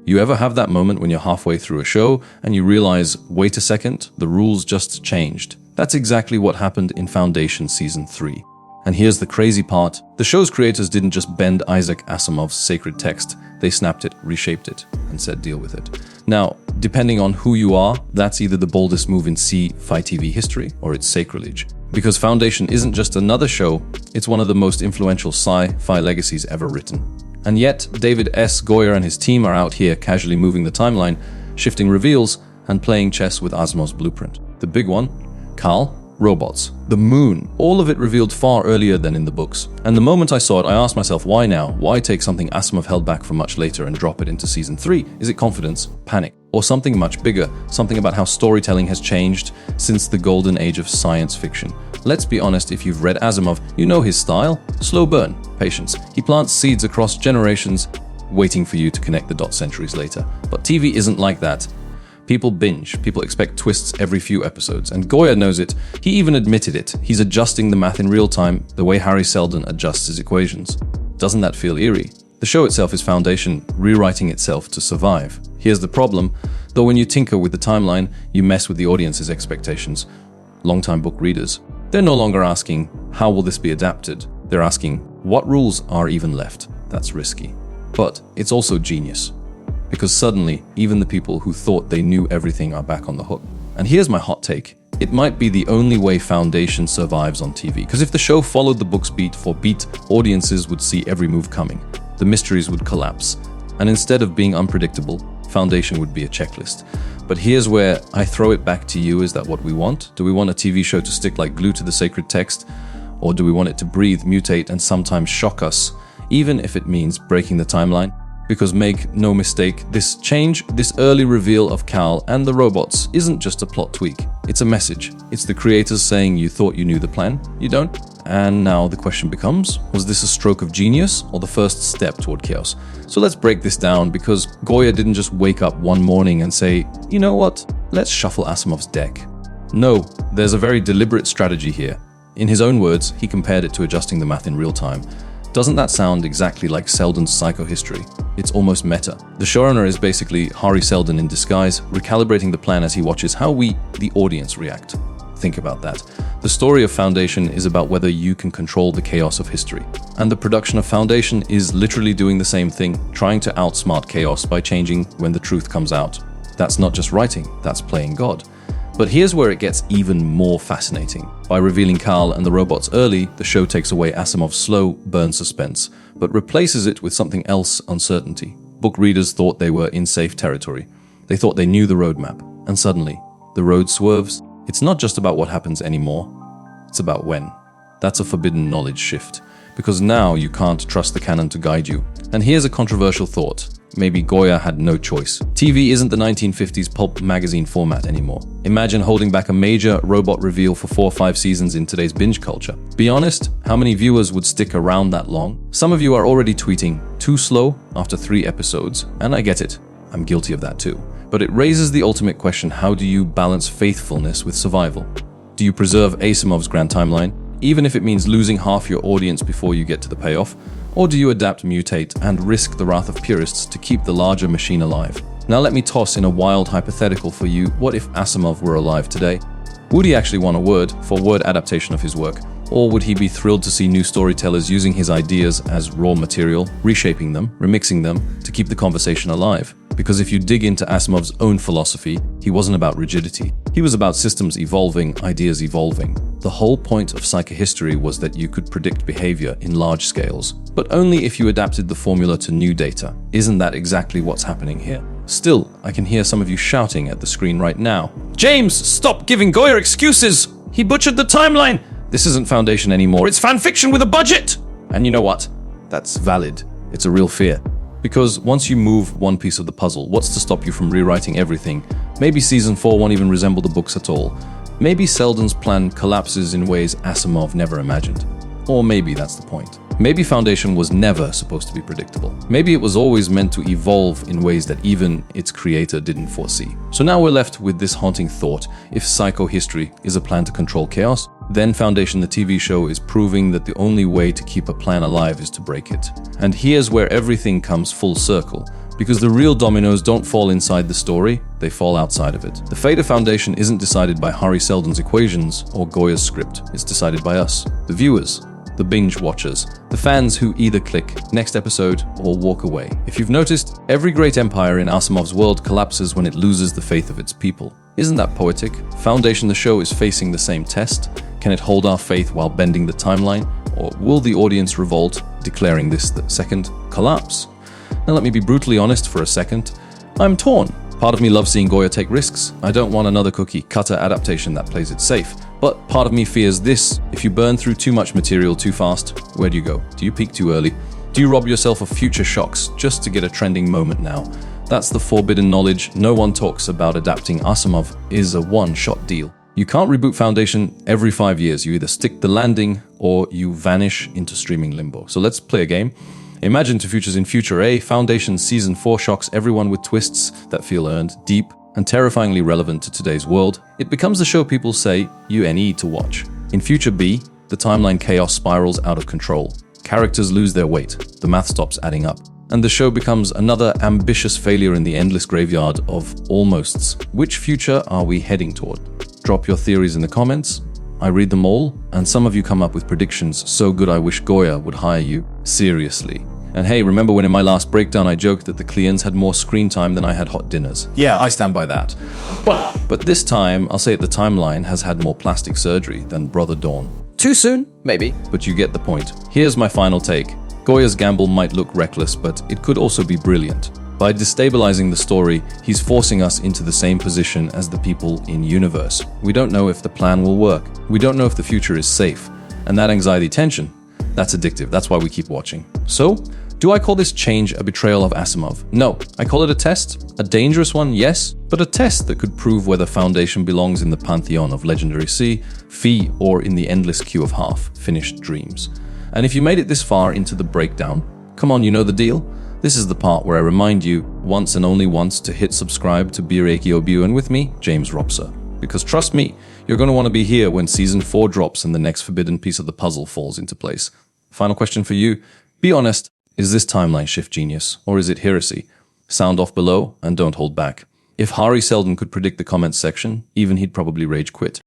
You ever have that moment when you're halfway through a show and you realize, wait a second, the rules just changed? That's exactly what happened in Foundation Season 3. And here's the crazy part. The show's creators didn't just bend Isaac Asimov's sacred text. They snapped it, reshaped it, and said deal with it. Now, depending on who you are, that's either the boldest move in sci-fi TV history or it's sacrilege. Because Foundation isn't just another show, it's one of the most influential sci-fi legacies ever written. And yet, David S. Goyer and his team are out here casually moving the timeline, shifting reveals, and playing chess with Asimov's blueprint. The big one, Kalle, robots, the moon, all of it revealed far earlier than in the books. And the moment I saw it, I asked myself, why now? Why take something Asimov held back for much later and drop it into Season 3? Is it confidence, panic, or something much bigger? Something about how storytelling has changed since the golden age of science fiction. Let's be honest, if you've read Asimov, you know his style. Slow burn, patience. He plants seeds across generations, waiting for you to connect the dots centuries later. But TV isn't like that. People binge, people expect twists every few episodes, and Goyer knows it. He even admitted it. He's adjusting the math in real time, the way Harry Seldon adjusts his equations. Doesn't that feel eerie? The show itself is Foundation, rewriting itself to survive. Here's the problem, though when you tinker with the timeline, you mess with the audience's expectations. Longtime book readers, they're no longer asking, how will this be adapted? They're asking, what rules are even left? That's risky. But it's also genius. Because suddenly, even the people who thought they knew everything are back on the hook. And here's my hot take. It might be the only way Foundation survives on TV. Because if the show followed the books beat for beat, audiences would see every move coming. The mysteries would collapse. And instead of being unpredictable, Foundation would be a checklist. But here's where I throw it back to you. Is that what we want? Do we want a TV show to stick like glue to the sacred text? Or do we want it to breathe, mutate, and sometimes shock us, even if it means breaking the timeline? Because make no mistake, this change, this early reveal of Kalle and the robots isn't just a plot tweak. It's a message. It's the creators saying you thought you knew the plan, you don't. And now the question becomes, was this a stroke of genius or the first step toward chaos? So let's break this down, because Goyer didn't just wake up one morning and say, you know what, let's shuffle Asimov's deck. No, there's a very deliberate strategy here. In his own words, he compared it to adjusting the math in real time. Doesn't that sound exactly like Seldon's psychohistory? It's almost meta. The showrunner is basically Hari Seldon in disguise, recalibrating the plan as he watches how we, the audience, react. Think about that. The story of Foundation is about whether you can control the chaos of history. And the production of Foundation is literally doing the same thing, trying to outsmart chaos by changing when the truth comes out. That's not just writing, that's playing God. But here's where it gets even more fascinating. By revealing Kalle and the robots early, the show takes away Asimov's slow burn suspense, but replaces it with something else: uncertainty. Book readers thought they were in safe territory. They thought they knew the roadmap. And suddenly, the road swerves. It's not just about what happens anymore. It's about when. That's a forbidden knowledge shift. Because now you can't trust the canon to guide you. And here's a controversial thought. Maybe Goyer had no choice. TV isn't the 1950s pulp magazine format anymore. Imagine holding back a major robot reveal for 4 or 5 seasons in today's binge culture. Be honest, how many viewers would stick around that long? Some of you are already tweeting, too slow after 3 episodes, and I get it. I'm guilty of that too. But it raises the ultimate question: how do you balance faithfulness with survival? Do you preserve Asimov's grand timeline, even if it means losing half your audience before you get to the payoff? Or do you adapt, mutate, and risk the wrath of purists to keep the larger machine alive? Now let me toss in a wild hypothetical for you. What if Asimov were alive today? Would he actually want a word-for-word adaptation of his work? Or would he be thrilled to see new storytellers using his ideas as raw material, reshaping them, remixing them, to keep the conversation alive? Because if you dig into Asimov's own philosophy, he wasn't about rigidity. He was about systems evolving, ideas evolving. The whole point of psychohistory was that you could predict behavior in large scales, but only if you adapted the formula to new data. Isn't that exactly what's happening here? Still, I can hear some of you shouting at the screen right now, "James, stop giving Goyer excuses! He butchered the timeline! This isn't Foundation anymore, it's fan fiction with a budget!" And you know what? That's valid. It's a real fear. Because once you move one piece of the puzzle, what's to stop you from rewriting everything? Maybe Season 4 won't even resemble the books at all. Maybe Seldon's plan collapses in ways Asimov never imagined. Or maybe that's the point. Maybe Foundation was never supposed to be predictable. Maybe it was always meant to evolve in ways that even its creator didn't foresee. So now we're left with this haunting thought: if psychohistory is a plan to control chaos, then Foundation the TV show is proving that the only way to keep a plan alive is to break it. And here's where everything comes full circle. Because the real dominoes don't fall inside the story, they fall outside of it. The fate of Foundation isn't decided by Hari Seldon's equations or Goyer's script. It's decided by us, the viewers, the binge watchers, the fans who either click next episode or walk away. If you've noticed, every great empire in Asimov's world collapses when it loses the faith of its people. Isn't that poetic? Foundation the show is facing the same test. Can it hold our faith while bending the timeline? Or will the audience revolt, declaring this the second collapse? Now let me be brutally honest for a second. I'm torn. Part of me loves seeing Goyer take risks. I don't want another cookie-cutter adaptation that plays it safe. But part of me fears this: if you burn through too much material too fast, where do you go? Do you peak too early? Do you rob yourself of future shocks just to get a trending moment now? That's the forbidden knowledge. No one talks about adapting. Asimov is a one-shot deal. You can't reboot Foundation every 5 years. You either stick the landing or you vanish into streaming limbo. So let's play a game. Imagine two futures in Future A. Foundation Season 4 shocks everyone with twists that feel earned, deep, and terrifyingly relevant to today's world. It becomes the show people say you need to watch. In Future B, the timeline chaos spirals out of control. Characters lose their weight. The math stops adding up. And the show becomes another ambitious failure in the endless graveyard of almosts. Which future are we heading toward? Drop your theories in the comments. I read them all, and some of you come up with predictions so good I wish Goyer would hire you. Seriously. And hey, remember when in my last breakdown I joked that the Kleans had more screen time than I had hot dinners? Yeah, I stand by that. But this time, I'll say the timeline has had more plastic surgery than Brother Dawn. Too soon? Maybe. But you get the point. Here's my final take. Goyer's gamble might look reckless, but it could also be brilliant. By destabilizing the story, he's forcing us into the same position as the people in universe. We don't know if the plan will work. We don't know if the future is safe. And that anxiety tension, that's addictive. That's why we keep watching. So, do I call this change a betrayal of Asimov? No. I call it a test. A dangerous one, yes, but a test that could prove whether Foundation belongs in the pantheon of Legendary Sea, Fee, or in the endless queue of half-finished dreams. And if you made it this far into the breakdown, come on, you know the deal? This is the part where I remind you, once and only once, to hit subscribe to Bireki Obu and with me, James Ropser. Because trust me, you're going to want to be here when Season 4 drops and the next forbidden piece of the puzzle falls into place. Final question for you. Be honest, is this timeline shift genius, or is it heresy? Sound off below and don't hold back. If Hari Seldon could predict the comments section, even he'd probably rage quit.